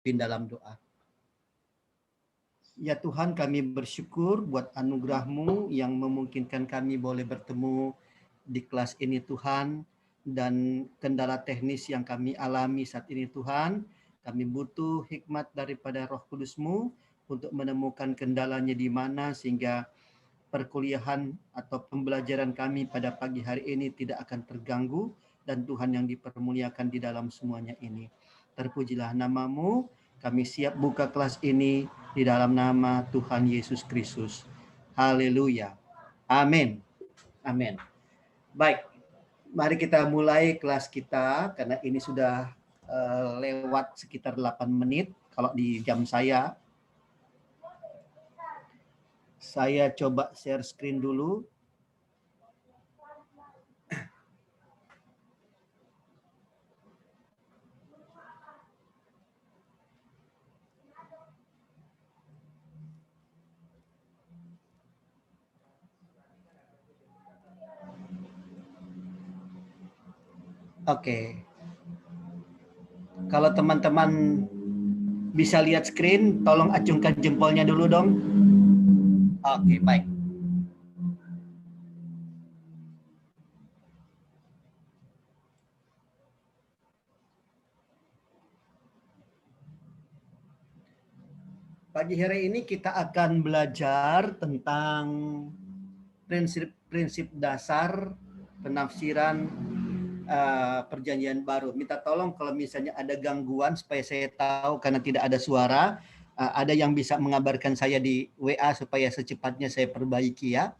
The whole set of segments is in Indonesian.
pimpin dalam doa. Ya Tuhan, kami bersyukur buat anugerah-Mu yang memungkinkan kami boleh bertemu di kelas ini Tuhan, dan kendala teknis yang kami alami saat ini Tuhan. Kami butuh hikmat daripada Roh Kudus-Mu untuk menemukan kendalanya di mana sehingga perkuliahan atau pembelajaran kami pada pagi hari ini tidak akan terganggu dan Tuhan yang dipermuliakan di dalam semuanya ini. Terpujilah nama-Mu, kami siap buka kelas ini di dalam nama Tuhan Yesus Kristus. Haleluya. Amin. Amin. Baik, mari kita mulai kelas kita karena ini sudah lewat sekitar 8 menit kalau di jam saya. Saya coba share screen dulu. Oke. Kalau teman-teman bisa lihat screen, tolong acungkan jempolnya dulu dong. Oke, baik. Pagi hari ini kita akan belajar tentang prinsip-prinsip dasar penafsiran perjanjian baru. Minta tolong kalau misalnya ada gangguan supaya saya tahu karena tidak ada suara. Ada yang bisa mengabarkan saya di WA supaya secepatnya saya perbaiki ya.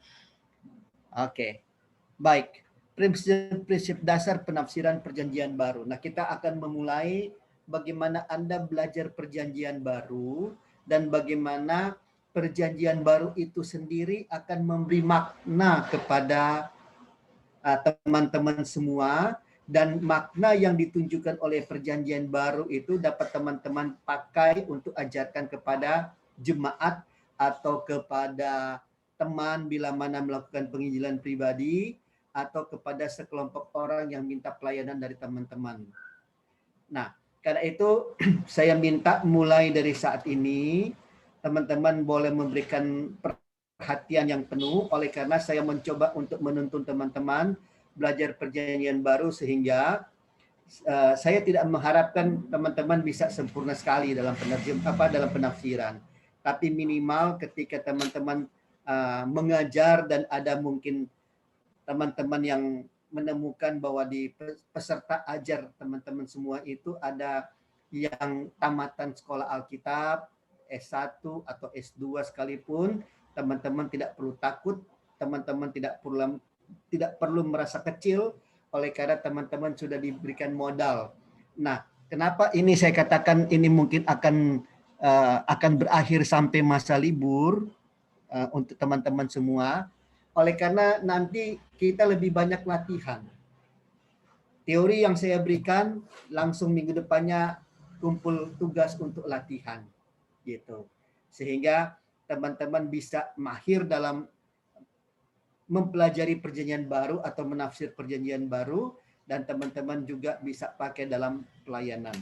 Oke, baik. Prinsip-prinsip dasar penafsiran perjanjian baru. Nah, kita akan memulai bagaimana Anda belajar perjanjian baru dan bagaimana perjanjian baru itu sendiri akan memberi makna kepada teman-teman semua, dan makna yang ditunjukkan oleh perjanjian baru itu dapat teman-teman pakai untuk ajarkan kepada jemaat atau kepada teman bila mana melakukan penginjilan pribadi atau kepada sekelompok orang yang minta pelayanan dari teman-teman. Nah, karena itu saya minta mulai dari saat ini teman-teman boleh memberikan perhatian yang penuh, oleh karena saya mencoba untuk menuntun teman-teman belajar perjanjian baru sehingga saya tidak mengharapkan teman-teman bisa sempurna sekali dalam dalam penafsiran, tapi minimal ketika teman-teman mengajar dan ada mungkin teman-teman yang menemukan bahwa di peserta ajar teman-teman semua itu ada yang tamatan sekolah Alkitab, S1 atau S2 sekalipun, teman-teman tidak perlu takut, teman-teman tidak perlu merasa kecil oleh karena teman-teman sudah diberikan modal. Nah, kenapa ini saya katakan ini mungkin akan berakhir sampai masa libur untuk teman-teman semua, oleh karena nanti kita lebih banyak latihan. Teori yang saya berikan langsung minggu depannya kumpul tugas untuk latihan gitu. Sehingga teman-teman bisa mahir dalam mempelajari perjanjian baru atau menafsir perjanjian baru, dan teman-teman juga bisa pakai dalam pelayanan.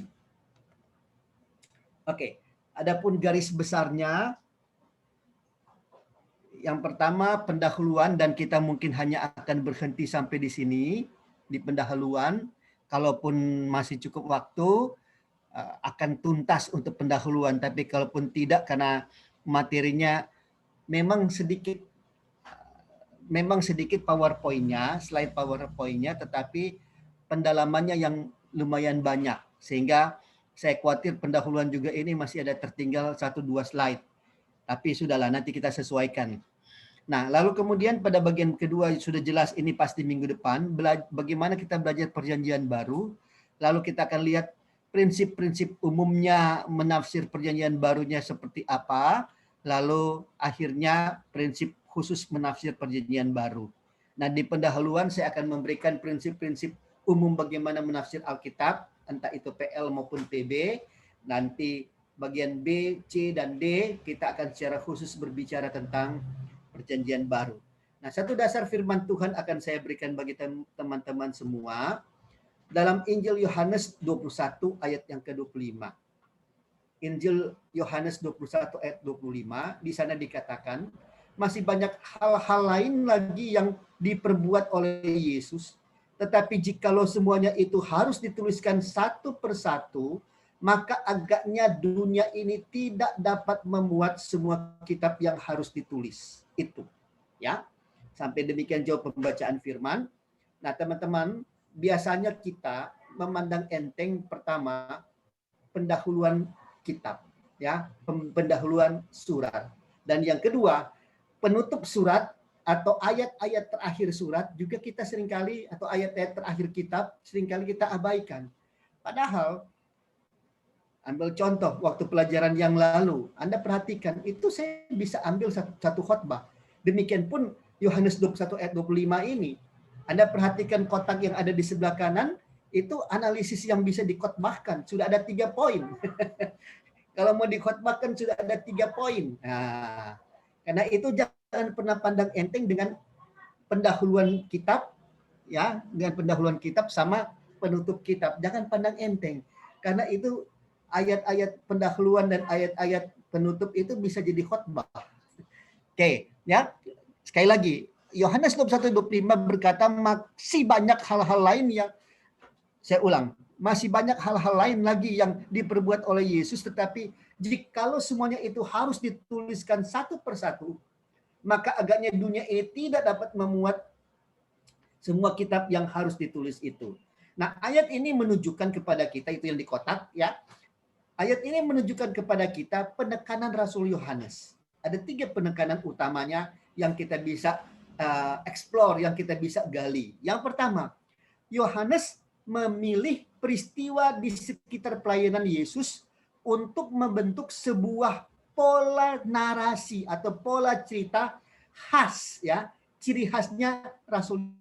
Oke, adapun garis besarnya, yang pertama pendahuluan, dan kita mungkin hanya akan berhenti sampai di sini di pendahuluan. Kalaupun masih cukup waktu akan tuntas untuk pendahuluan, tapi kalaupun tidak karena materinya memang sedikit PowerPoint-nya, slide PowerPoint-nya, tetapi pendalamannya yang lumayan banyak, sehingga saya khawatir pendahuluan juga ini masih ada tertinggal 1-2 slide. Tapi sudahlah, nanti kita sesuaikan. Nah, lalu kemudian pada bagian kedua sudah jelas ini pasti minggu depan, bagaimana kita belajar perjanjian baru, lalu kita akan lihat prinsip-prinsip umumnya menafsir perjanjian barunya seperti apa, lalu akhirnya prinsip khusus menafsir perjanjian baru. Nah, di pendahuluan saya akan memberikan prinsip-prinsip umum bagaimana menafsir Alkitab, entah itu PL maupun PB. Nanti bagian B, C, dan D kita akan secara khusus berbicara tentang perjanjian baru. Nah, satu dasar firman Tuhan akan saya berikan bagi teman-teman semua dalam Injil Yohanes 21 ayat yang ke-25. Injil Yohanes 21 ayat 25, di sana dikatakan masih banyak hal-hal lain lagi yang diperbuat oleh Yesus. Tetapi jikalau semuanya itu harus dituliskan satu persatu, maka agaknya dunia ini tidak dapat memuat semua kitab yang harus ditulis. Itu. Ya. Sampai demikian jauh pembacaan firman. Nah, teman-teman, biasanya kita memandang enteng pertama pendahuluan kitab, ya, pendahuluan surat. Dan yang kedua, penutup surat atau ayat-ayat terakhir surat juga kita seringkali, atau ayat-ayat terakhir kitab seringkali kita abaikan. Padahal, ambil contoh waktu pelajaran yang lalu, Anda perhatikan, itu saya bisa ambil satu khotbah. Demikian pun Yohanes 21 ayat 25 ini, Anda perhatikan kotak yang ada di sebelah kanan, itu analisis yang bisa dikhotbahkan. Sudah ada 3 poin. Kalau mau dikhotbahkan sudah ada 3 poin. Nah, karena itu jangan pernah pandang enteng dengan pendahuluan kitab, ya, dengan pendahuluan kitab sama penutup kitab. Jangan pandang enteng. Karena itu ayat-ayat pendahuluan dan ayat-ayat penutup itu bisa jadi khotbah. Oke, ya. Sekali lagi, Yohanes 21:25 berkata masih banyak hal-hal lain yang, saya ulang, masih banyak hal-hal lain lagi yang diperbuat oleh Yesus, tetapi jikalau semuanya itu harus dituliskan satu persatu, maka agaknya dunia ini tidak dapat memuat semua kitab yang harus ditulis itu. Nah, ayat ini menunjukkan kepada kita, itu yang di kotak, ya. Ayat ini menunjukkan kepada kita penekanan Rasul Yohanes. Ada 3 penekanan utamanya yang kita bisa explore, yang kita bisa gali. Yang pertama, Yohanes memilih peristiwa di sekitar pelayanan Yesus untuk membentuk sebuah pola narasi atau pola cerita khas, ya. Ciri khasnya Rasul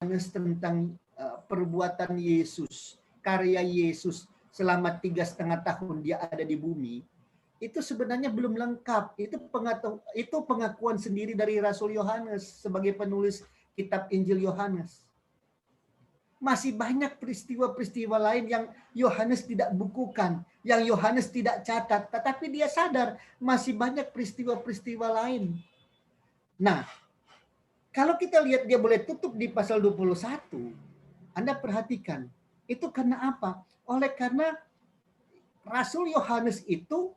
Yohanes tentang perbuatan Yesus, karya Yesus selama 3,5 tahun dia ada di bumi, itu sebenarnya belum lengkap. Itu pengakuan sendiri dari Rasul Yohanes sebagai penulis kitab Injil Yohanes. Masih banyak peristiwa-peristiwa lain yang Yohanes tidak bukukan, yang Yohanes tidak catat, tetapi dia sadar masih banyak peristiwa-peristiwa lain. Nah, kalau kita lihat dia boleh tutup di pasal 21, Anda perhatikan, itu karena apa? Oleh karena Rasul Yohanes itu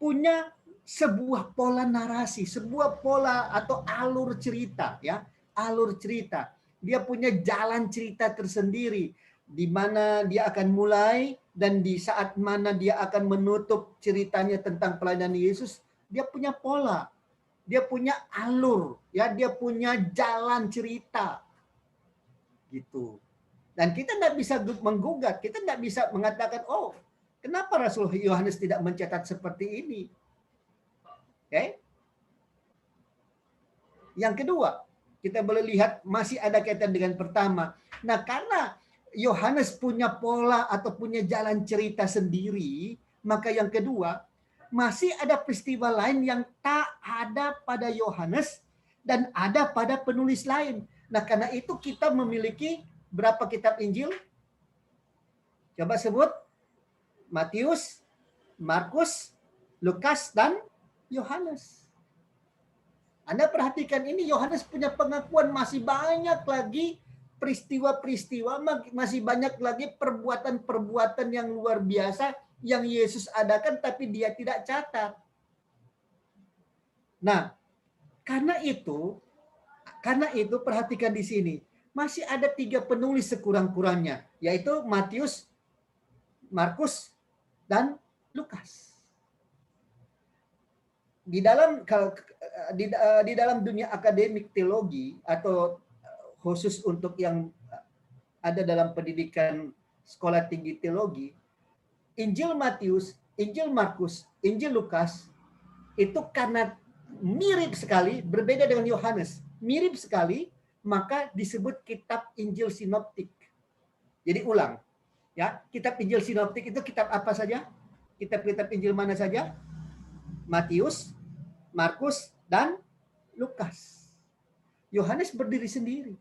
punya sebuah pola narasi, sebuah pola atau alur cerita, ya, alur cerita. Dia punya jalan cerita tersendiri di mana dia akan mulai dan di saat mana dia akan menutup ceritanya tentang pelayanan Yesus. Dia punya pola, dia punya alur, ya, dia punya jalan cerita, gitu. Dan kita tidak bisa menggugat, kita tidak bisa mengatakan, oh, kenapa Rasul Yohanes tidak mencatat seperti ini? Oke. Yang kedua, kita boleh lihat masih ada kaitan dengan pertama. Nah, karena Yohanes punya pola atau punya jalan cerita sendiri, maka yang kedua, masih ada peristiwa lain yang tak ada pada Yohanes dan ada pada penulis lain. Nah, karena itu kita memiliki berapa kitab Injil? Coba sebut. Matius, Markus, Lukas, dan Yohanes. Anda perhatikan ini, Yohanes punya pengakuan masih banyak lagi peristiwa-peristiwa, masih banyak lagi perbuatan-perbuatan yang luar biasa yang Yesus adakan tapi dia tidak catat. Nah, karena itu perhatikan di sini, masih ada 3 penulis sekurang-kurangnya, yaitu Matius, Markus, dan Lukas. Di dalam dunia akademik teologi atau khusus untuk yang ada dalam pendidikan sekolah tinggi teologi, Injil Matius, Injil Markus, Injil Lukas itu karena mirip sekali, berbeda dengan Yohanes, mirip sekali, maka disebut kitab Injil sinoptik. Jadi ulang, Ya, kitab Injil sinoptik itu kitab apa saja? Kitab-kitab Injil mana saja? Matius, Markus, dan Lukas. Yohanes berdiri sendiri.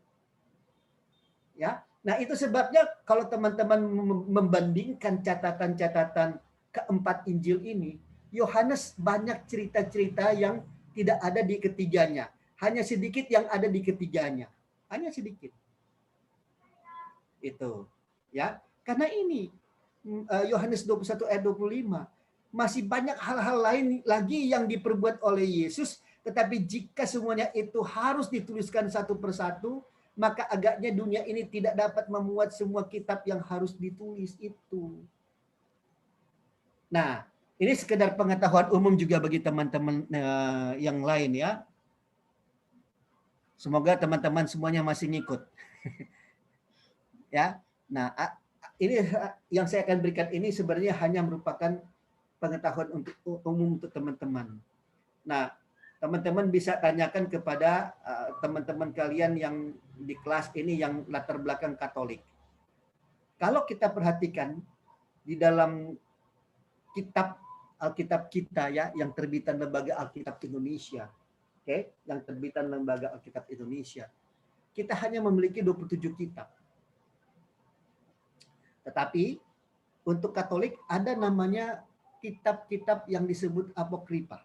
Ya. Nah, itu sebabnya kalau teman-teman membandingkan catatan-catatan keempat Injil ini, Yohanes banyak cerita-cerita yang tidak ada di ketiganya. Hanya sedikit yang ada di ketiganya. Hanya sedikit. Itu. Ya. Karena ini Yohanes 21 ayat 25 masih banyak hal-hal lain lagi yang diperbuat oleh Yesus, tetapi jika semuanya itu harus dituliskan satu persatu, maka agaknya dunia ini tidak dapat memuat semua kitab yang harus ditulis itu. Nah, ini sekedar pengetahuan umum juga bagi teman-teman yang lain ya. Semoga teman-teman semuanya masih ngikut. Ya. Nah, ini yang saya akan berikan ini sebenarnya hanya merupakan pengetahuan untuk umum untuk teman-teman. Nah, teman-teman bisa tanyakan kepada teman-teman kalian yang di kelas ini yang latar belakang Katolik. Kalau kita perhatikan di dalam kitab Alkitab kita ya, yang terbitan Lembaga Alkitab Indonesia, oke, yang terbitan Lembaga Alkitab Indonesia, kita hanya memiliki 27 kitab. Tetapi untuk Katolik ada namanya kitab-kitab yang disebut apokripa.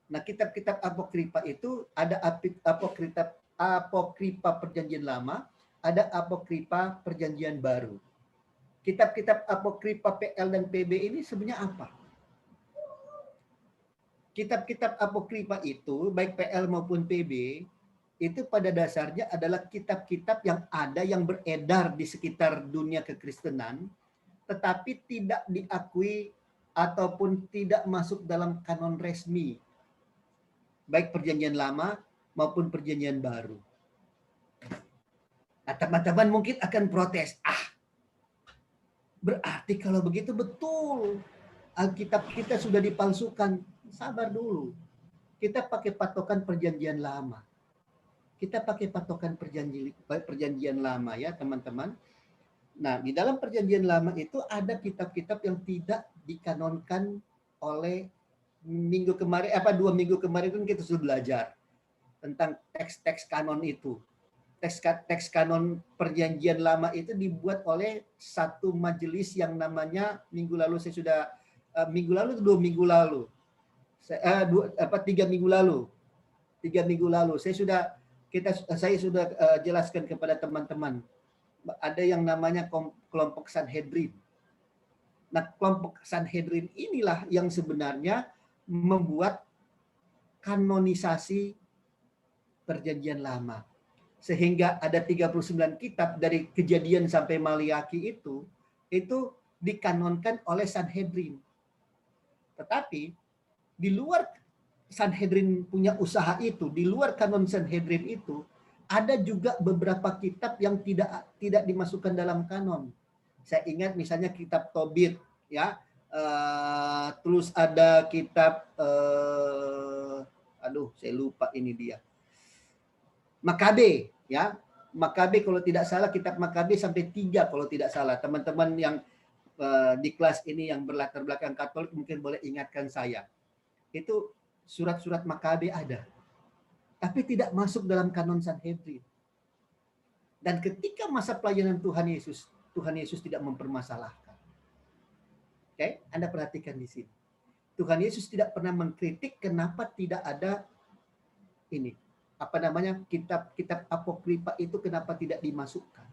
Nah, kitab-kitab apokripa itu ada apokripa Perjanjian Lama, ada apokripa Perjanjian Baru. Kitab-kitab apokripa PL dan PB ini sebenarnya apa? Kitab-kitab apokripa itu, baik PL maupun PB, itu pada dasarnya adalah kitab-kitab yang ada yang beredar di sekitar dunia kekristenan, tetapi tidak diakui ataupun tidak masuk dalam kanon resmi, baik Perjanjian Lama maupun Perjanjian Baru. Nah, teman-teman mungkin akan protes, berarti kalau begitu betul Alkitab kita sudah dipalsukan. Sabar dulu, kita pakai patokan Perjanjian Lama. Kita pakai patokan perjanjian lama ya teman-teman. Nah, di dalam Perjanjian Lama itu ada kitab-kitab yang tidak dikanonkan oleh minggu kemarin, 2 minggu kemarin kan kita sudah belajar tentang teks-teks kanon itu. Teks kanon Perjanjian Lama itu dibuat oleh satu majelis yang namanya minggu lalu saya sudah 2 minggu lalu 3 minggu lalu. 3 minggu lalu saya sudah jelaskan kepada teman-teman. Ada yang namanya kelompok Sanhedrin. Nah, kelompok Sanhedrin inilah yang sebenarnya membuat kanonisasi Perjanjian Lama. Sehingga ada 39 kitab dari Kejadian sampai Maliaki itu dikanonkan oleh Sanhedrin. Tetapi di luar Sanhedrin punya usaha itu, di luar kanon Sanhedrin itu, ada juga beberapa kitab yang tidak dimasukkan dalam kanon. Saya ingat misalnya kitab Tobit, ya, terus ada kitab, saya lupa ini dia, Makabe, ya, Makabe kalau tidak salah kitab Makabe sampai 3 kalau tidak salah. Teman-teman yang di kelas ini yang berlatar belakang Katolik mungkin boleh ingatkan saya. Itu surat-surat Makabe ada, tapi tidak masuk dalam kanon Sanhedrin. Dan ketika masa pelayanan Tuhan Yesus tidak mempermasalahkan. Oke, Anda perhatikan di sini. Tuhan Yesus tidak pernah mengkritik kenapa tidak ada ini, kitab-kitab apokripa itu kenapa tidak dimasukkan.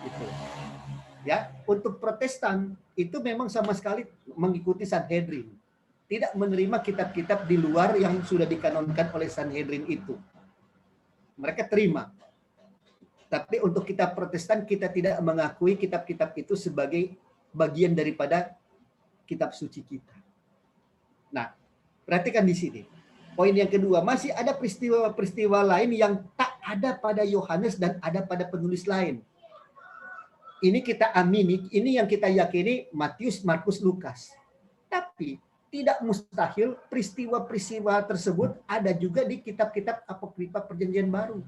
Itu. Ya, untuk Protestan itu memang sama sekali mengikuti Sanhedrin. Tidak menerima kitab-kitab di luar yang sudah dikanonkan oleh Sanhedrin itu. Mereka terima. Tapi untuk kitab Protestan kita tidak mengakui kitab-kitab itu sebagai bagian daripada kitab suci kita. Nah, perhatikan di sini. Poin yang kedua, masih ada peristiwa-peristiwa lain yang tak ada pada Yohanes dan ada pada penulis lain. Ini kita amini, ini yang kita yakini Matius, Markus, Lukas. Tapi tidak mustahil peristiwa-peristiwa tersebut ada juga di kitab-kitab apokripa Perjanjian Baru.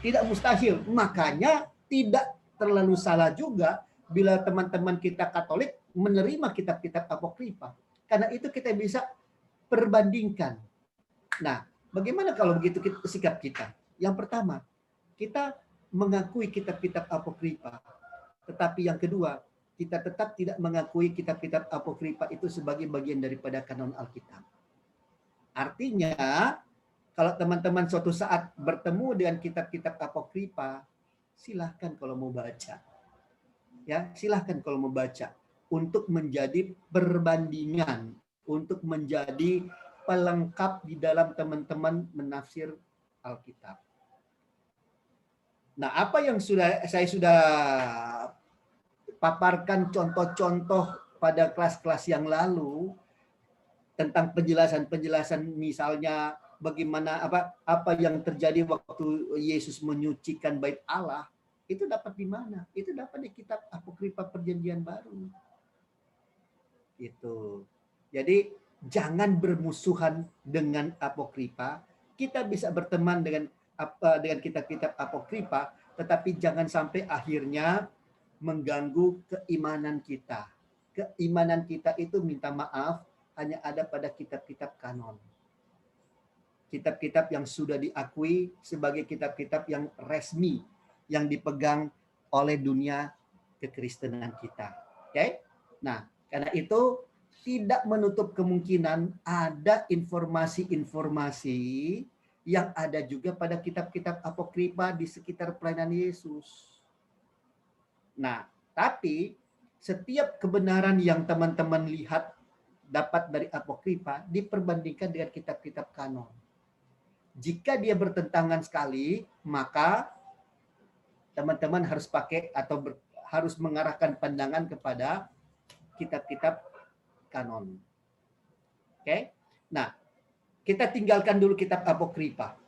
Tidak mustahil. Makanya tidak terlalu salah juga bila teman-teman kita Katolik menerima kitab-kitab apokrifa. Karena itu kita bisa perbandingkan. Nah, bagaimana kalau begitu sikap kita? Yang pertama, kita mengakui kitab-kitab apokrifa. Tetapi yang kedua, kita tetap tidak mengakui kitab-kitab apokrifa itu sebagai bagian daripada kanon Alkitab. Artinya, kalau teman-teman suatu saat bertemu dengan kitab-kitab apokrifa, silahkan kalau mau baca. Ya, silahkan kalau mau baca untuk menjadi perbandingan, untuk menjadi pelengkap di dalam teman-teman menafsir Alkitab. Nah, apa yang saya sudah paparkan contoh-contoh pada kelas-kelas yang lalu tentang penjelasan-penjelasan, misalnya bagaimana apa yang terjadi waktu Yesus menyucikan bait Allah, itu dapat di mana? Itu dapat di kitab apokrifa Perjanjian Baru. Itu. Jadi jangan bermusuhan dengan apokrifa. Kita bisa berteman dengan kitab-kitab apokrifa, tetapi jangan sampai akhirnya mengganggu keimanan kita. Keimanan kita itu, minta maaf, hanya ada pada kitab-kitab kanon. Kitab-kitab yang sudah diakui sebagai kitab-kitab yang resmi, yang dipegang oleh dunia kekristenan kita. Oke? Nah, karena itu tidak menutup kemungkinan ada informasi-informasi yang ada juga pada kitab-kitab apokrifa di sekitar pelayanan Yesus. Nah, tapi setiap kebenaran yang teman-teman lihat dapat dari apokrifa diperbandingkan dengan kitab-kitab kanon. Jika dia bertentangan sekali, maka teman-teman harus pakai atau harus mengarahkan pandangan kepada kitab-kitab kanon. Oke? Nah, kita tinggalkan dulu kitab apokrifa.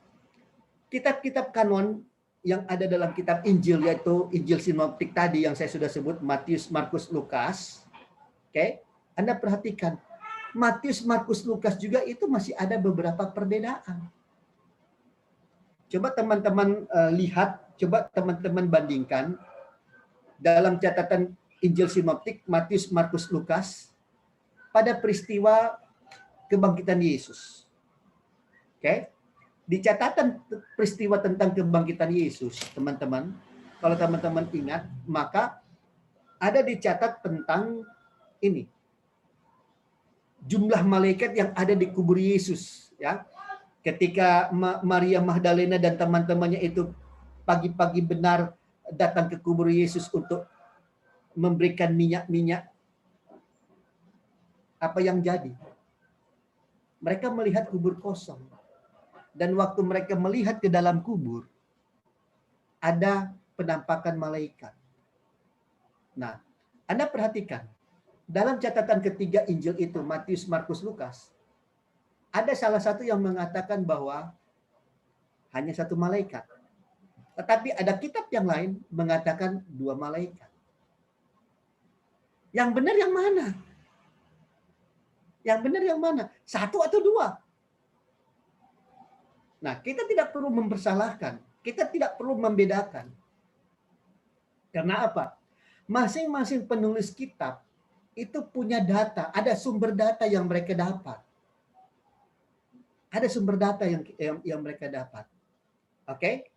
Kitab-kitab kanon yang ada dalam kitab Injil, yaitu Injil sinoptik tadi yang saya sudah sebut, Matius, Markus, Lukas. Oke? Anda perhatikan, Matius, Markus, Lukas juga itu masih ada beberapa perbedaan. Coba teman-teman lihat, coba teman-teman bandingkan dalam catatan Injil sinoptik Matius, Markus, Lukas pada peristiwa kebangkitan Yesus. Oke? Di catatan peristiwa tentang kebangkitan Yesus, teman-teman, kalau teman-teman ingat, maka ada dicatat tentang ini. Jumlah malaikat yang ada di kubur Yesus, ya. Ketika Maria Magdalena dan teman-temannya itu pagi-pagi benar datang ke kubur Yesus untuk memberikan minyak-minyak, apa yang jadi? Mereka melihat kubur kosong. Dan waktu mereka melihat ke dalam kubur, ada penampakan malaikat. Nah, Anda perhatikan, dalam catatan ketiga Injil itu, Matius, Markus, Lukas, ada salah satu yang mengatakan bahwa hanya satu malaikat. Tetapi ada kitab yang lain mengatakan 2 malaikat. Yang benar yang mana? Yang benar yang mana? 1 atau 2? Nah, kita tidak perlu mempersalahkan. Kita tidak perlu membedakan. Karena apa? Masing-masing penulis kitab itu punya data. Ada sumber data yang mereka dapat. Ada sumber data yang mereka dapat. Oke?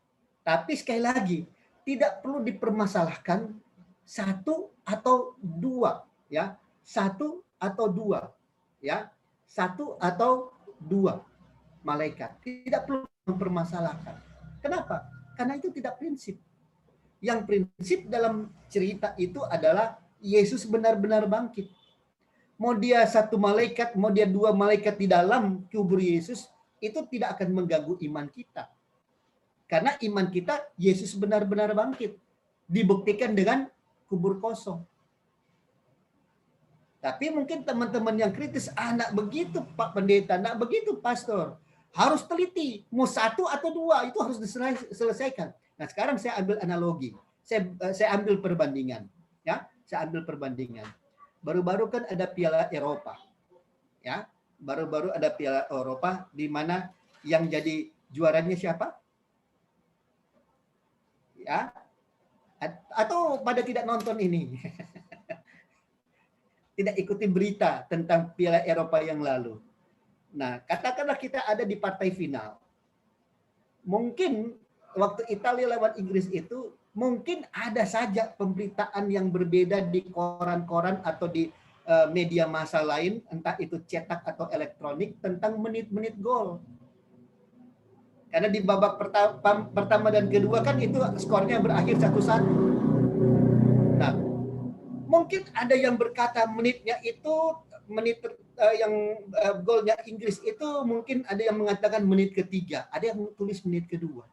Tapi sekali lagi, tidak perlu dipermasalahkan 1 atau 2. Ya. 1 atau 2. Ya. 1 atau 2 malaikat. Tidak perlu mempermasalahkan. Kenapa? Karena itu tidak prinsip. Yang prinsip dalam cerita itu adalah Yesus benar-benar bangkit. Mau dia 1 malaikat, mau dia 2 malaikat di dalam kubur Yesus, itu tidak akan mengganggu iman kita. Karena iman kita, Yesus benar-benar bangkit. Dibuktikan dengan kubur kosong. Tapi mungkin teman-teman yang kritis, enggak begitu Pak Pendeta, enggak begitu Pastor. Harus teliti, mau 1 atau 2 itu harus diselesaikan. Nah, sekarang saya ambil analogi, saya ambil perbandingan, ya, saya ambil perbandingan. Baru-baru kan ada Piala Eropa, ya, baru-baru ada Piala Eropa di mana yang jadi juaranya siapa? Ya, Atau pada tidak nonton ini. Tidak ikuti berita tentang Piala Eropa yang lalu. Nah, katakanlah kita ada di partai final. Mungkin waktu Italia lawan Inggris itu, mungkin ada saja pemberitaan yang berbeda di koran-koran atau di media massa lain, entah itu cetak atau elektronik, tentang menit-menit gol. Karena di babak pertama dan kedua kan itu skornya berakhir 1-1. Nah, mungkin ada yang berkata menitnya itu yang golnya Inggris itu mungkin ada yang mengatakan menit ketiga, ada yang tulis menit kedua.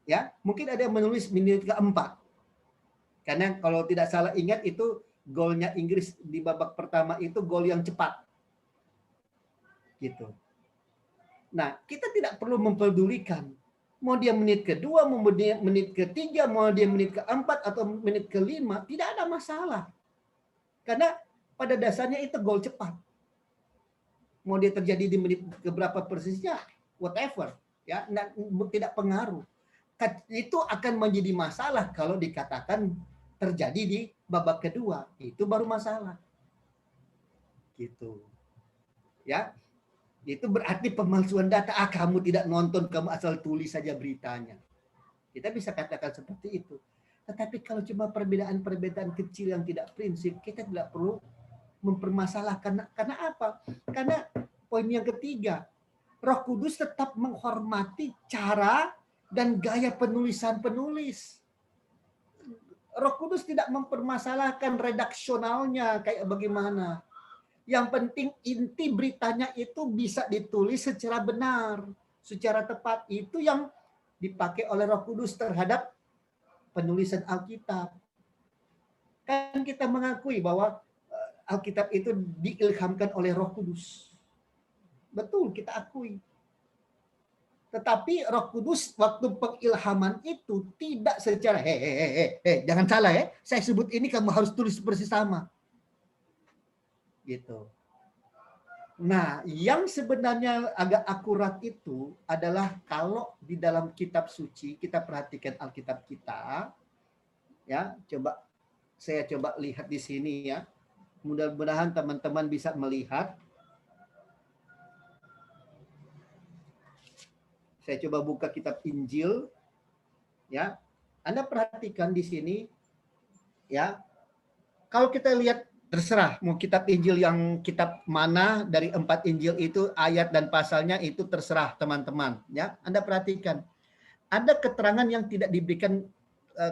Ya, mungkin ada yang menulis menit keempat. Karena kalau tidak salah ingat itu golnya Inggris di babak pertama itu gol yang cepat. Gitu. Nah, kita tidak perlu mempedulikan mau dia menit kedua, mau dia menit ketiga, mau dia menit keempat atau menit kelima, tidak ada masalah. Karena pada dasarnya itu gol cepat. Mau dia terjadi di menit keberapa persisnya, whatever, ya, tidak pengaruh. Itu akan menjadi masalah kalau dikatakan terjadi di babak kedua, itu baru masalah. Gitu. Ya. Itu berarti pemalsuan data. Kamu tidak nonton, kamu asal tulis saja beritanya. Kita bisa katakan seperti itu. Tetapi kalau cuma perbedaan-perbedaan kecil yang tidak prinsip, kita tidak perlu mempermasalahkan. Karena apa? Karena poin yang ketiga, Roh Kudus tetap menghormati cara dan gaya penulisan penulis. Roh Kudus tidak mempermasalahkan redaksionalnya kayak bagaimana. Yang penting inti beritanya itu bisa ditulis secara benar, secara tepat. Itu yang dipakai oleh Roh Kudus terhadap penulisan Alkitab. Kan kita mengakui bahwa Alkitab itu diilhamkan oleh Roh Kudus. Betul, kita akui. Tetapi Roh Kudus waktu pengilhaman itu tidak secara jangan salah ya. Saya sebut ini kamu harus tulis persis sama. Gitu. Nah, yang sebenarnya agak akurat itu adalah kalau di dalam kitab suci, kita perhatikan Alkitab kita, ya, saya coba lihat di sini ya. Mudah-mudahan teman-teman bisa melihat. Saya coba buka kitab Injil, ya. Anda perhatikan di sini, ya. Kalau kita lihat, terserah mau kitab Injil yang kitab mana dari 4 Injil itu, ayat dan pasalnya itu terserah teman-teman, ya. Anda perhatikan ada keterangan yang tidak diberikan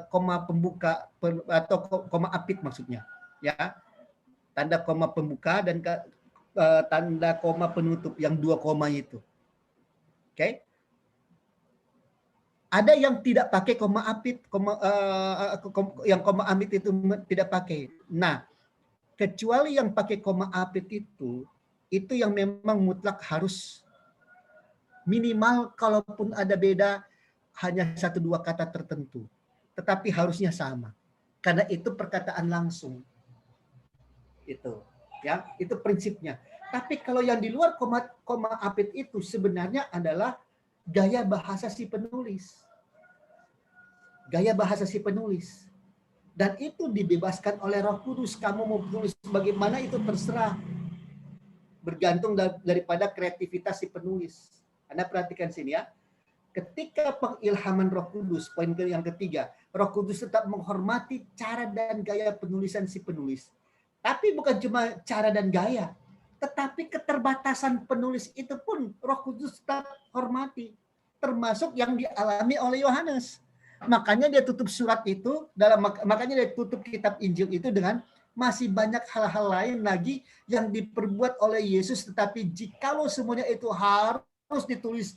koma pembuka atau koma apit maksudnya, ya. Tanda koma pembuka dan tanda koma penutup yang 2 koma itu. Oke. Ada yang tidak pakai koma apit, yang koma apit itu tidak pakai. Nah, kecuali yang pakai koma apit itu yang memang mutlak harus minimal, kalaupun ada beda hanya 1-2 kata tertentu, tetapi harusnya sama karena itu perkataan langsung. Itu ya, itu prinsipnya. Tapi kalau yang di luar koma apit itu sebenarnya adalah gaya bahasa si penulis. Gaya bahasa si penulis. Dan itu dibebaskan oleh Roh Kudus. Kamu mau tulis bagaimana itu terserah. Bergantung daripada kreativitas si penulis. Anda perhatikan sini ya. Ketika pengilhaman Roh Kudus, poin yang ketiga, Roh Kudus tetap menghormati cara dan gaya penulisan si penulis. Tapi bukan cuma cara dan gaya, tetapi keterbatasan penulis itu pun Roh Kudus tetap hormati. Termasuk yang dialami oleh Yohanes. Makanya dia tutup surat itu, makanya dia tutup kitab Injil itu dengan masih banyak hal-hal lain lagi yang diperbuat oleh Yesus, tetapi jikalau semuanya itu harus ditulis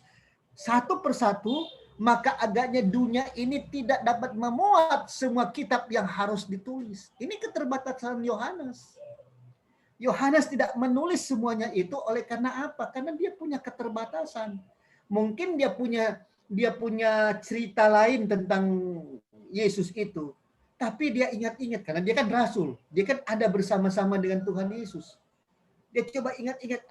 satu persatu, maka agaknya dunia ini tidak dapat memuat semua kitab yang harus ditulis. Ini keterbatasan Yohanes. Yohanes tidak menulis semuanya itu oleh karena apa? Karena dia punya keterbatasan. Mungkin dia punya cerita lain tentang Yesus itu. Tapi dia ingat-ingat karena dia kan rasul. Dia kan ada bersama-sama dengan Tuhan Yesus. Dia coba ingat-ingat,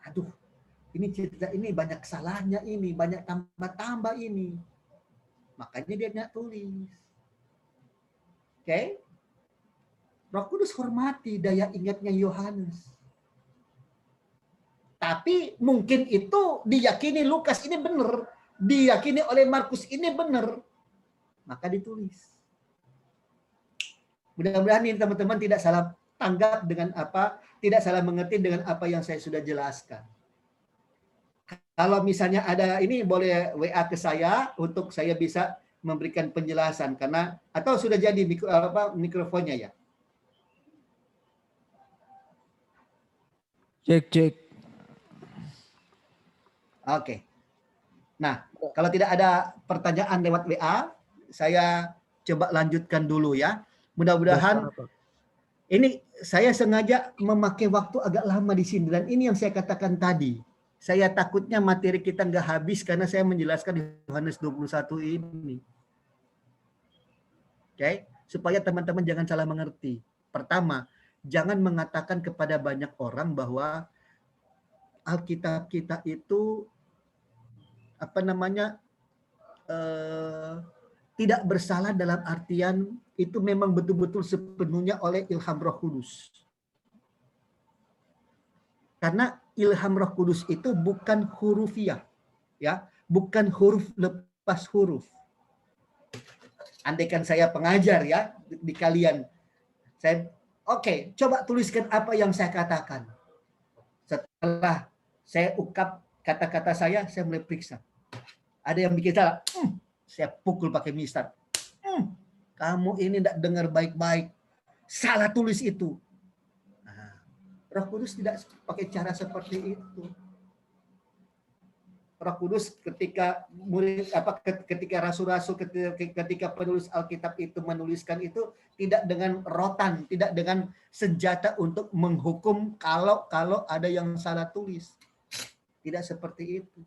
aduh, Ini cerita ini banyak kesalahannya ini, banyak tambah-tambah ini. Makanya dia tidak tulis. Oke? Roh Kudus hormati daya ingatnya Yohanes. Tapi mungkin itu diyakini Lukas ini benar, diyakini oleh Markus ini benar, maka ditulis. Mudah-mudahan ini teman-teman tidak salah tanggap dengan apa, tidak salah mengerti dengan apa yang saya sudah jelaskan. Kalau misalnya ada ini boleh WA ke saya untuk saya bisa memberikan penjelasan karena atau sudah jadi mikrofonnya ya. Cek. Oke. Nah, kalau tidak ada pertanyaan lewat WA, saya coba lanjutkan dulu ya. Mudah-mudahan ini saya sengaja memakai waktu agak lama di sini dan ini yang saya katakan tadi. Saya takutnya materi kita nggak habis karena saya menjelaskan Yohanes 21 ini. Oke, supaya teman-teman jangan salah mengerti. Pertama, jangan mengatakan kepada banyak orang bahwa Alkitab kita itu tidak bersalah dalam artian itu memang betul-betul sepenuhnya oleh ilham Roh Kudus. Karena ilham Roh Kudus itu bukan hurufiah, ya, bukan huruf lepas huruf. Andaikan saya pengajar ya di kalian, saya oke, coba tuliskan apa yang saya katakan. Setelah saya ungkap kata-kata saya mulai periksa. Ada yang bikin salah, saya pukul pakai mistar. Kamu ini tidak dengar baik-baik, salah tulis itu. Roh Kudus tidak pakai cara seperti itu. Roh Kudus ketika rasul-rasul, ketika penulis Alkitab itu menuliskan itu tidak dengan rotan, tidak dengan senjata untuk menghukum kalau ada yang salah tulis. Tidak seperti itu.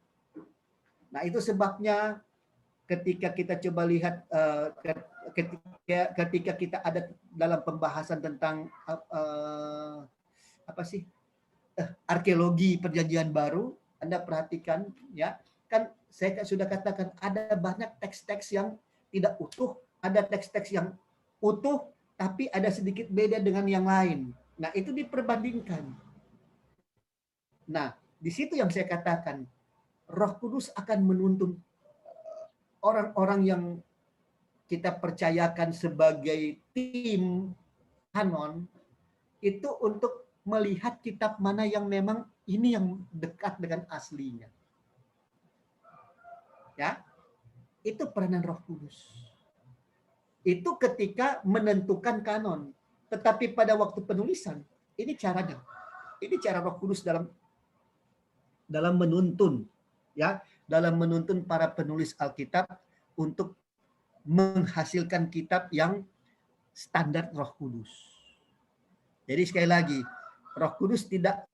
Nah, itu sebabnya ketika kita coba lihat ketika kita ada dalam pembahasan tentang arkeologi Perjanjian Baru, Anda perhatikan ya, kan saya sudah katakan ada banyak teks-teks yang tidak utuh, ada teks-teks yang utuh tapi ada sedikit beda dengan yang lain. Nah, itu diperbandingkan. Nah, di situ yang saya katakan Roh Kudus akan menuntun orang-orang yang kita percayakan sebagai tim kanon itu untuk melihat kitab mana yang memang ini yang dekat dengan aslinya. Ya. Itu peranan Roh Kudus. Itu ketika menentukan kanon. Tetapi pada waktu penulisan, ini caranya. Ini cara Roh Kudus dalam menuntun, ya, dalam menuntun para penulis Alkitab untuk menghasilkan kitab yang standar Roh Kudus. Jadi sekali lagi, Roh Kudus tidak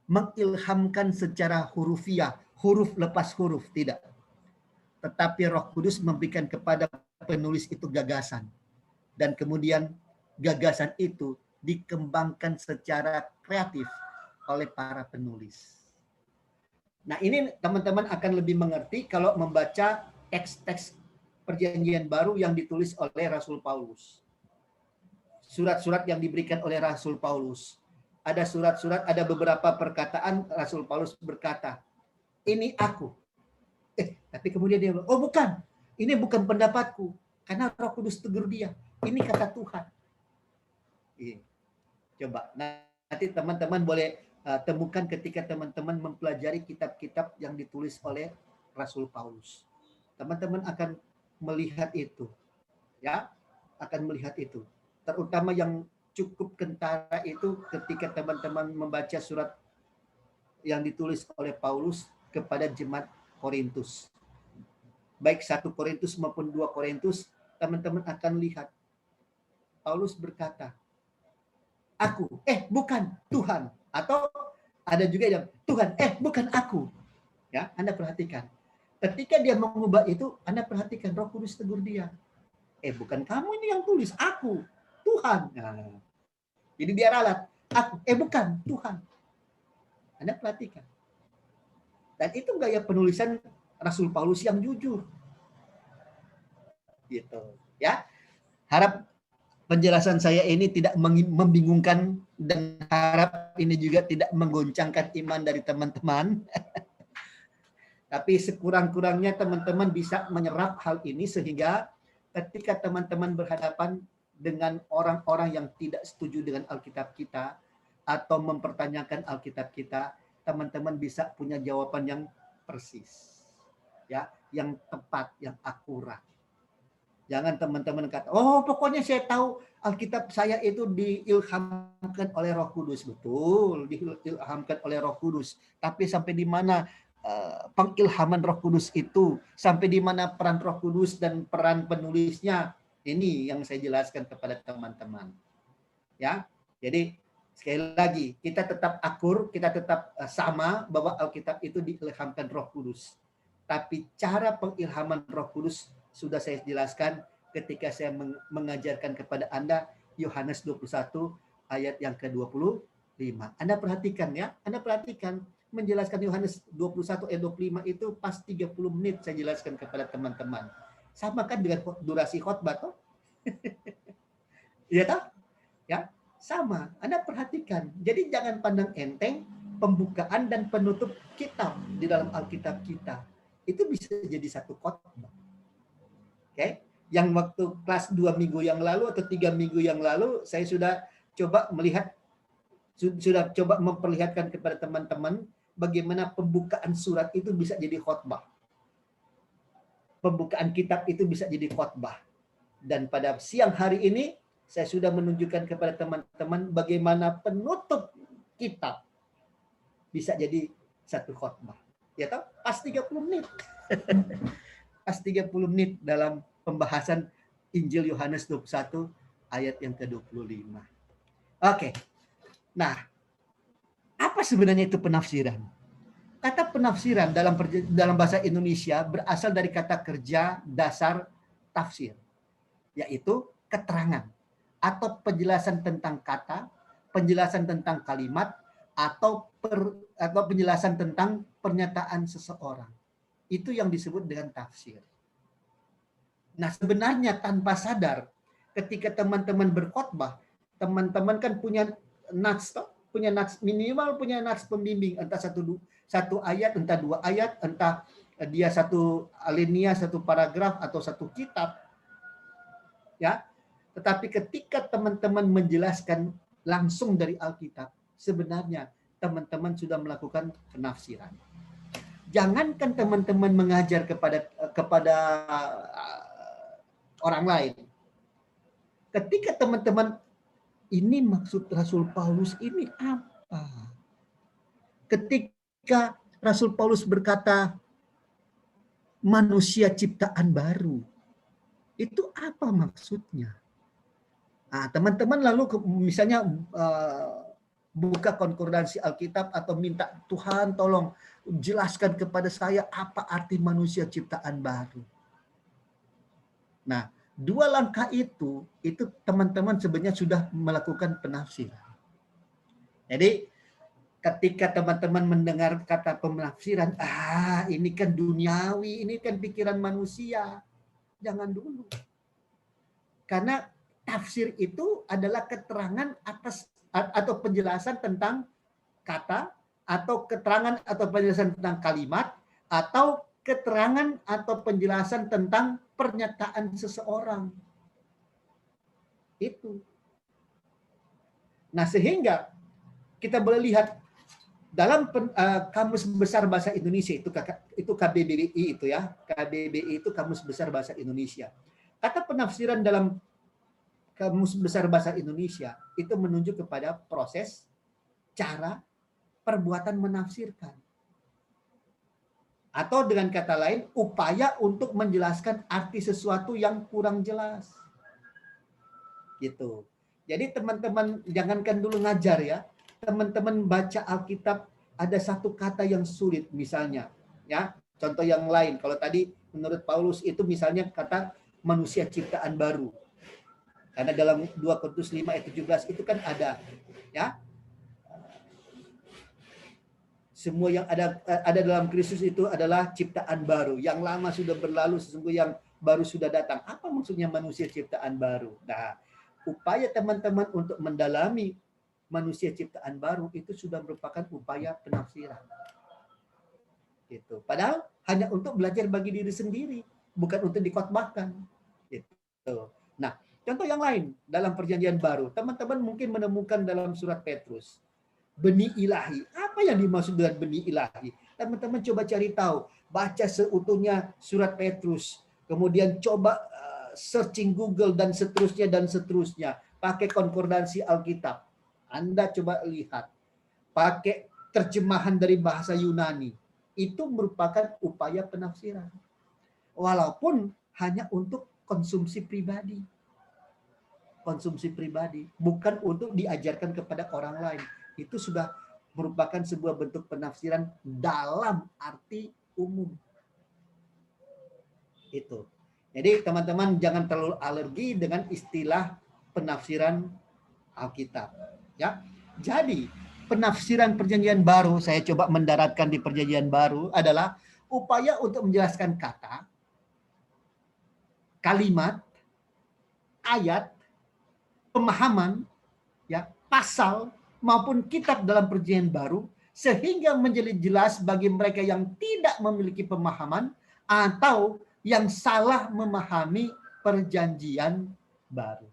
mengilhamkan secara hurufiah, huruf lepas huruf, tidak. Tetapi Roh Kudus memberikan kepada penulis itu gagasan. Dan kemudian gagasan itu dikembangkan secara kreatif oleh para penulis. Nah, ini teman-teman akan lebih mengerti kalau membaca teks-teks Perjanjian Baru yang ditulis oleh Rasul Paulus. Surat-surat yang diberikan oleh Rasul Paulus. Ada surat-surat, ada beberapa perkataan Rasul Paulus berkata, ini aku. Tapi kemudian dia bilang, oh bukan, ini bukan pendapatku. Karena Roh Kudus tegur dia. Ini kata Tuhan. Coba, nanti teman-teman boleh temukan ketika teman-teman mempelajari kitab-kitab yang ditulis oleh Rasul Paulus. Teman-teman akan melihat itu. Ya, akan melihat itu. Terutama yang cukup kentara itu ketika teman-teman membaca surat yang ditulis oleh Paulus kepada jemaat Korintus. Baik 1 Korintus maupun 2 Korintus, teman-teman akan lihat Paulus berkata, aku, bukan Tuhan. Atau ada juga yang Tuhan, bukan aku. Ya, Anda perhatikan. Ketika dia mengubah itu, Anda perhatikan Roh Kudus tegur dia. Bukan kamu ini yang tulis, aku, Tuhan. Nah, jadi dia ralat, aku, bukan Tuhan. Anda perhatikan. Dan itu gaya penulisan Rasul Paulus yang jujur. Gitu. Ya. Harap penjelasan saya ini tidak membingungkan dan harap ini juga tidak menggoncangkan iman dari teman-teman. Tapi sekurang-kurangnya teman-teman bisa menyerap hal ini sehingga ketika teman-teman berhadapan dengan orang-orang yang tidak setuju dengan Alkitab kita atau mempertanyakan Alkitab kita, teman-teman bisa punya jawaban yang persis. Ya, yang tepat, yang akurat. Jangan teman-teman kata, oh pokoknya saya tahu Alkitab saya itu diilhamkan oleh Roh Kudus. Betul, diilhamkan oleh Roh Kudus. Tapi sampai di mana pengilhaman Roh Kudus itu, sampai di mana peran Roh Kudus dan peran penulisnya, ini yang saya jelaskan kepada teman-teman. Ya, jadi sekali lagi kita tetap akur, kita tetap sama bahwa Alkitab itu diilhamkan Roh Kudus. Tapi cara pengilhaman Roh Kudus sudah saya jelaskan ketika saya mengajarkan kepada Anda Yohanes 21 ayat yang ke-25. Anda perhatikan ya, Anda perhatikan menjelaskan Yohanes 21 ayat 25 itu pas 30 menit saya jelaskan kepada teman-teman. Sama kan dengan durasi khotbah toh? Iya toh? Ya, sama. Anda perhatikan. Jadi jangan pandang enteng pembukaan dan penutup kitab di dalam Alkitab kita. Itu bisa jadi satu khotbah. Oke? Yang waktu kelas 2 minggu yang lalu atau 3 minggu yang lalu saya sudah coba memperlihatkan kepada teman-teman bagaimana pembukaan surat itu bisa jadi khotbah. Pembukaan kitab itu bisa jadi khotbah. Dan pada siang hari ini saya sudah menunjukkan kepada teman-teman bagaimana penutup kitab bisa jadi satu khotbah. Ya toh? Pas 30 menit. Pas 30 menit dalam pembahasan Injil Yohanes 21 ayat yang ke-25. Oke. Nah, apa sebenarnya itu penafsiran? Kata penafsiran dalam bahasa Indonesia berasal dari kata kerja dasar tafsir, yaitu keterangan atau penjelasan tentang kata, penjelasan tentang kalimat, atau penjelasan tentang pernyataan seseorang. Itu yang disebut dengan tafsir. Nah, sebenarnya tanpa sadar, ketika teman-teman berkhotbah, teman-teman kan punya nats, minimal punya nats pembimbing, entah satu ayat, entah 2 ayat, entah dia satu alinea, satu paragraf, atau satu kitab. Ya, tetapi ketika teman-teman menjelaskan langsung dari Alkitab, sebenarnya teman-teman sudah melakukan penafsiran. Jangankan teman-teman mengajar kepada orang lain. Ketika teman-teman ini maksud Rasul Paulus ini apa? Ketika Rasul Paulus berkata manusia ciptaan baru, itu apa maksudnya? Nah, teman-teman lalu misalnya buka konkordansi Alkitab atau minta Tuhan tolong jelaskan kepada saya apa arti manusia ciptaan baru. Nah, 2 langkah itu teman-teman sebenarnya sudah melakukan penafsiran. Jadi ketika teman-teman mendengar kata penafsiran, ini kan duniawi, ini kan pikiran manusia. Jangan dulu. Karena tafsir itu adalah keterangan atas atau penjelasan tentang kata, atau keterangan atau penjelasan tentang kalimat, atau keterangan atau penjelasan tentang pernyataan seseorang. Itu. Nah, sehingga kita boleh lihat dalam Kamus Besar Bahasa Indonesia itu KBBI itu ya. KBBI itu Kamus Besar Bahasa Indonesia. Kata penafsiran dalam Kamus Besar Bahasa Indonesia itu menunjuk kepada proses, cara, perbuatan menafsirkan. Atau dengan kata lain, upaya untuk menjelaskan arti sesuatu yang kurang jelas. Gitu. Jadi teman-teman jangankan dulu ngajar ya. Teman-teman baca Alkitab ada satu kata yang sulit misalnya, ya. Contoh yang lain, kalau tadi menurut Paulus itu misalnya kata manusia ciptaan baru. Karena dalam 2 Korintus 5 ayat 17 itu kan ada ya. semua yang ada dalam Kristus itu adalah ciptaan baru. Yang lama sudah berlalu, sesungguhnya yang baru sudah datang. Apa maksudnya manusia ciptaan baru? Nah, upaya teman-teman untuk mendalami manusia ciptaan baru itu sudah merupakan upaya penafsiran. Gitu. Padahal hanya untuk belajar bagi diri sendiri, bukan untuk dikhotbahkan. Gitu. Nah, contoh yang lain dalam perjanjian baru, teman-teman mungkin menemukan dalam surat Petrus. Benih ilahi. Apa yang dimaksud dengan benih ilahi? Teman-teman coba cari tahu. Baca seutuhnya surat Petrus. Kemudian coba searching Google dan seterusnya. Pakai konkordansi Alkitab. Anda coba lihat. Pakai terjemahan dari bahasa Yunani. Itu merupakan upaya penafsiran. Walaupun hanya untuk konsumsi pribadi. Konsumsi pribadi. Bukan untuk diajarkan kepada orang lain. Itu sudah merupakan sebuah bentuk penafsiran dalam arti umum. Itu. Jadi teman-teman jangan terlalu alergi dengan istilah penafsiran Alkitab. Ya. Jadi penafsiran perjanjian baru, saya coba mendaratkan di perjanjian baru adalah upaya untuk menjelaskan kata, kalimat, ayat, pemahaman, ya, pasal maupun kitab dalam perjanjian baru sehingga menjadi jelas bagi mereka yang tidak memiliki pemahaman atau yang salah memahami perjanjian baru.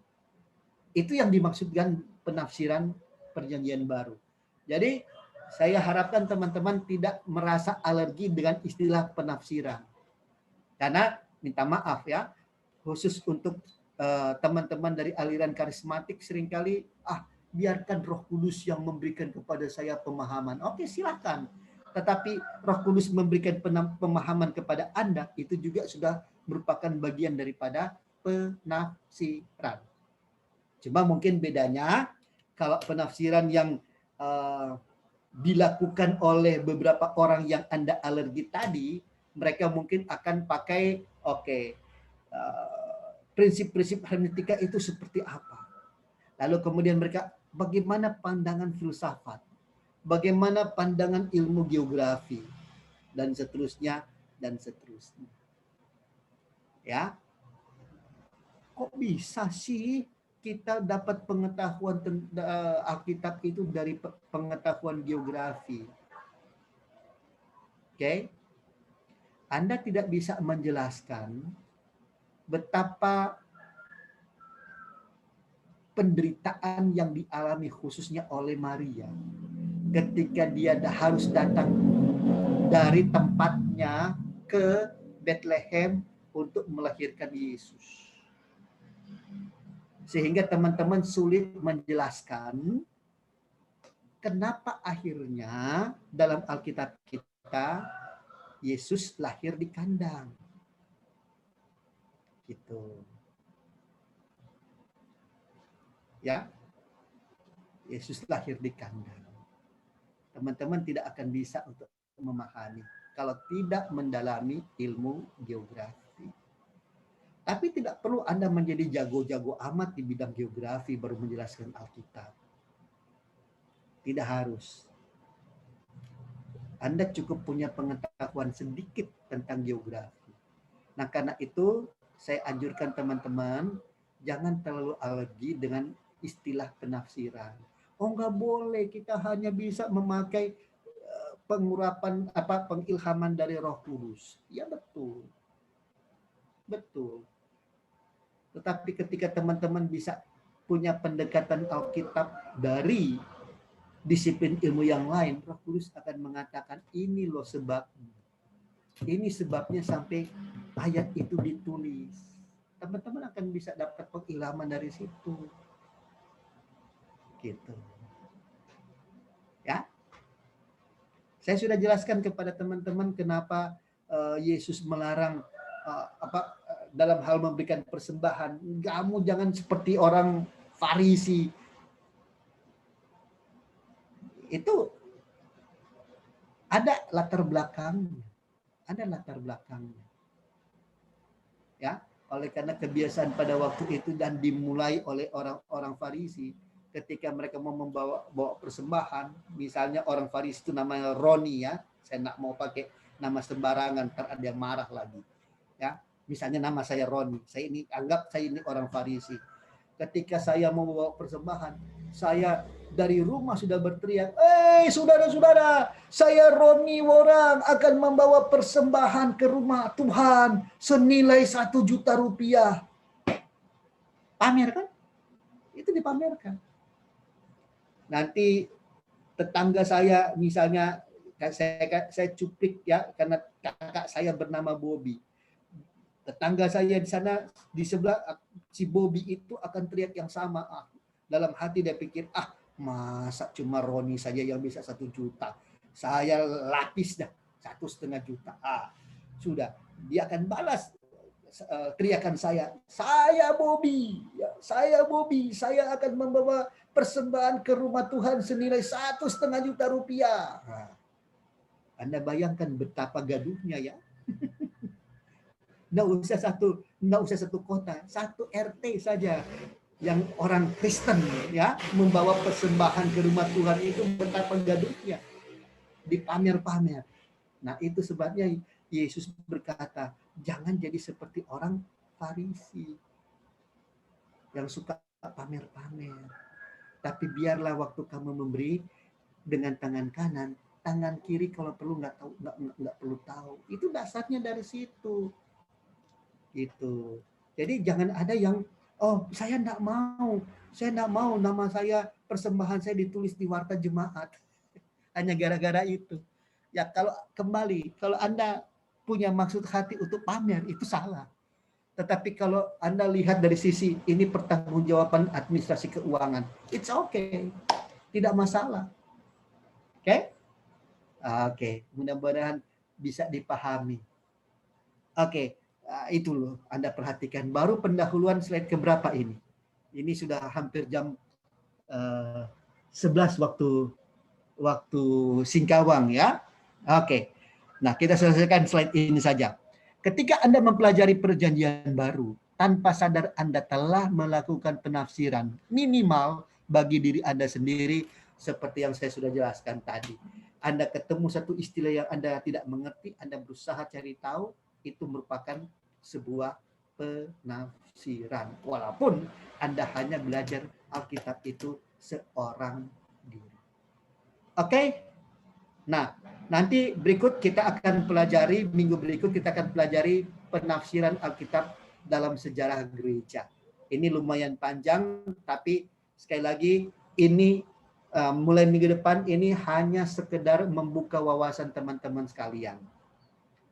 Itu yang dimaksudkan penafsiran perjanjian baru. Jadi saya harapkan teman-teman tidak merasa alergi dengan istilah penafsiran. Karena minta maaf ya, khusus untuk teman-teman dari aliran karismatik seringkali biarkan Roh Kudus yang memberikan kepada saya pemahaman. Oke, silakan. Tetapi Roh Kudus memberikan pemahaman kepada Anda itu juga sudah merupakan bagian daripada penafsiran. Cuma mungkin bedanya kalau penafsiran yang dilakukan oleh beberapa orang yang Anda alergi tadi, mereka mungkin akan pakai prinsip-prinsip hermeneutika itu seperti apa. Lalu kemudian mereka bagaimana pandangan filsafat, bagaimana pandangan ilmu geografi, dan seterusnya, dan seterusnya. Ya, kok bisa sih kita dapat pengetahuan Alkitab itu dari pengetahuan geografi? Oke, Anda tidak bisa menjelaskan betapa penderitaan yang dialami khususnya oleh Maria ketika dia harus datang dari tempatnya ke Bethlehem untuk melahirkan Yesus. Sehingga teman-teman sulit menjelaskan kenapa akhirnya dalam Alkitab kita Yesus lahir di kandang. Gitu. Ya. Yesus lahir di kandang. Teman-teman tidak akan bisa untuk memahami kalau tidak mendalami ilmu geografi. Tapi tidak perlu Anda menjadi jago-jago amat di bidang geografi baru menjelaskan Alkitab. Tidak harus. Anda cukup punya pengetahuan sedikit tentang geografi. Nah, karena itu saya anjurkan teman-teman jangan terlalu alergi dengan istilah penafsiran. Oh, nggak boleh, kita hanya bisa memakai pengurapan pengilhaman dari Roh Kudus. Ya betul. Betul. Tetapi ketika teman-teman bisa punya pendekatan Alkitab dari disiplin ilmu yang lain, Roh Kudus akan mengatakan ini loh sebabnya. Ini sebabnya sampai ayat itu ditulis. Teman-teman akan bisa dapat pengilhaman dari situ. Gitu. Ya. Saya sudah jelaskan kepada teman-teman kenapa Yesus melarang dalam hal memberikan persembahan. Kamu jangan seperti orang Farisi. Itu ada latar belakangnya. Ada latar belakangnya. Ya, oleh karena kebiasaan pada waktu itu dan dimulai oleh orang-orang Farisi, ketika mereka mau bawa persembahan, misalnya orang Farisi itu namanya Roni ya, saya nggak mau pakai nama sembarangan, ntar ada yang marah lagi. Ya, misalnya nama saya Roni, saya ini orang Farisi. Ketika saya mau bawa persembahan, saya dari rumah sudah berteriak, saudara-saudara, saya Roni Worang akan membawa persembahan ke rumah Tuhan senilai 1 juta rupiah. Pamer kan? Itu dipamerkan. Nanti tetangga saya misalnya, saya cuplik ya, karena kakak saya bernama Bobby. Tetangga saya di sana, di sebelah si Bobby itu akan teriak yang sama. Dalam hati dia pikir, masa cuma Roni saja yang bisa 1 juta. Saya lapis dah 1,5 juta. Sudah, dia akan balas teriakan saya Bobby, saya akan membawa persembahan ke rumah Tuhan senilai 1,5 juta rupiah. Anda bayangkan betapa gaduhnya ya. Nggak usah satu kota, 1 RT saja yang orang Kristen ya membawa persembahan ke rumah Tuhan, itu betapa gaduhnya, dipamer-pamer. Nah, itu sebabnya Yesus berkata, jangan jadi seperti orang Farisi yang suka pamer-pamer. Tapi biarlah waktu kamu memberi dengan tangan kanan, tangan kiri kalau perlu nggak perlu tahu. Itu dasarnya dari situ. Gitu. Jadi jangan ada yang saya nggak mau nama saya, persembahan saya ditulis di warta jemaat hanya gara-gara itu. Ya kalau Anda punya maksud hati untuk pamer, itu salah. Tetapi kalau Anda lihat dari sisi ini pertanggungjawaban administrasi keuangan, it's okay, tidak masalah. Oke, mudah-mudahan bisa dipahami. Oke, itu loh Anda perhatikan. Baru pendahuluan slide keberapa ini? Ini sudah hampir jam 11 waktu Singkawang ya. Oke. Nah, kita selesaikan slide ini saja. Ketika Anda mempelajari perjanjian baru, tanpa sadar Anda telah melakukan penafsiran minimal bagi diri Anda sendiri, seperti yang saya sudah jelaskan tadi. Anda ketemu satu istilah yang Anda tidak mengerti, Anda berusaha cari tahu, itu merupakan sebuah penafsiran. Walaupun Anda hanya belajar Alkitab itu seorang diri. Oke? Nah, nanti berikut kita akan pelajari, minggu berikut kita akan pelajari penafsiran Alkitab dalam sejarah gereja. Ini lumayan panjang, tapi sekali lagi ini mulai minggu depan ini hanya sekedar membuka wawasan teman-teman sekalian.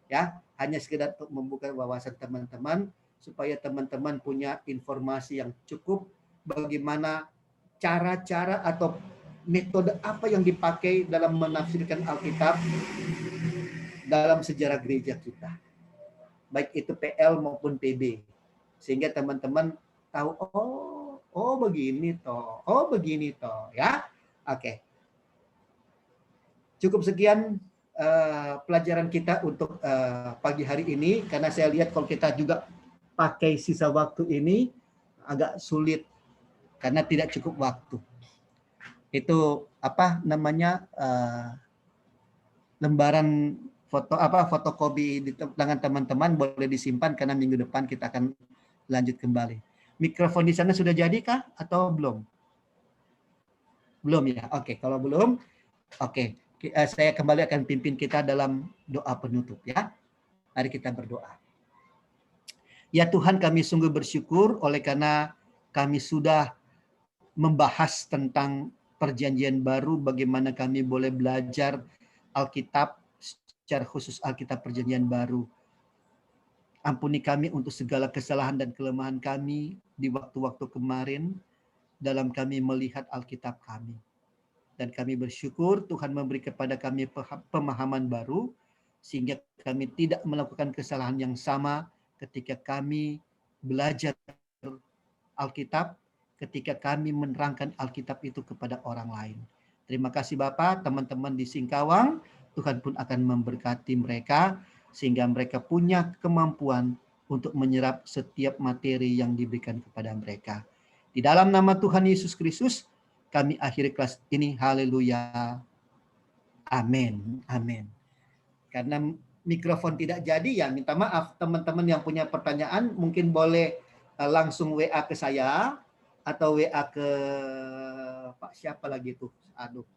Ya, hanya sekedar untuk membuka wawasan teman-teman supaya teman-teman punya informasi yang cukup bagaimana cara-cara atau metode apa yang dipakai dalam menafsirkan Alkitab dalam sejarah gereja kita. Baik itu PL maupun PB. Sehingga teman-teman tahu, begini toh, ya. Oke. Cukup sekian pelajaran kita untuk pagi hari ini, karena saya lihat kalau kita juga pakai sisa waktu ini agak sulit karena tidak cukup waktu. Itu lembaran fotokopi di tangan teman-teman boleh disimpan karena minggu depan kita akan lanjut kembali. Mikrofon di sana sudah jadi kah atau belum? Belum ya. Oke, kalau belum, oke. Saya kembali akan pimpin kita dalam doa penutup ya. Mari kita berdoa. Ya Tuhan, kami sungguh bersyukur oleh karena kami sudah membahas tentang perjanjian baru, bagaimana kami boleh belajar Alkitab, secara khusus Alkitab perjanjian baru. Ampuni kami untuk segala kesalahan dan kelemahan kami di waktu-waktu kemarin dalam kami melihat Alkitab kami. Dan kami bersyukur Tuhan memberi kepada kami pemahaman baru, sehingga kami tidak melakukan kesalahan yang sama ketika kami belajar Alkitab, ketika kami menerangkan Alkitab itu kepada orang lain. Terima kasih Bapak, teman-teman di Singkawang, Tuhan pun akan memberkati mereka, sehingga mereka punya kemampuan untuk menyerap setiap materi yang diberikan kepada mereka. Di dalam nama Tuhan Yesus Kristus, kami akhiri kelas ini. Haleluya. Amin. Amin. Karena mikrofon tidak jadi, ya minta maaf. Teman-teman yang punya pertanyaan mungkin boleh langsung WA ke saya atau WA ke Pak siapa lagi tuh. Aduh.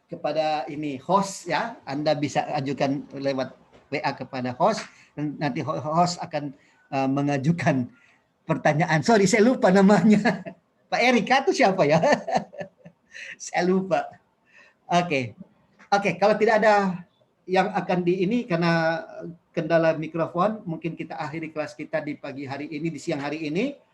Kepada ini host, ya. Anda bisa ajukan lewat WA kepada host, dan nanti host akan mengajukan pertanyaan. Sorry, saya lupa namanya. Pak Erika itu siapa ya? Saya lupa. Oke. Kalau tidak ada yang akan di ini karena kendala mikrofon, mungkin kita akhiri kelas kita di pagi hari ini, di siang hari ini.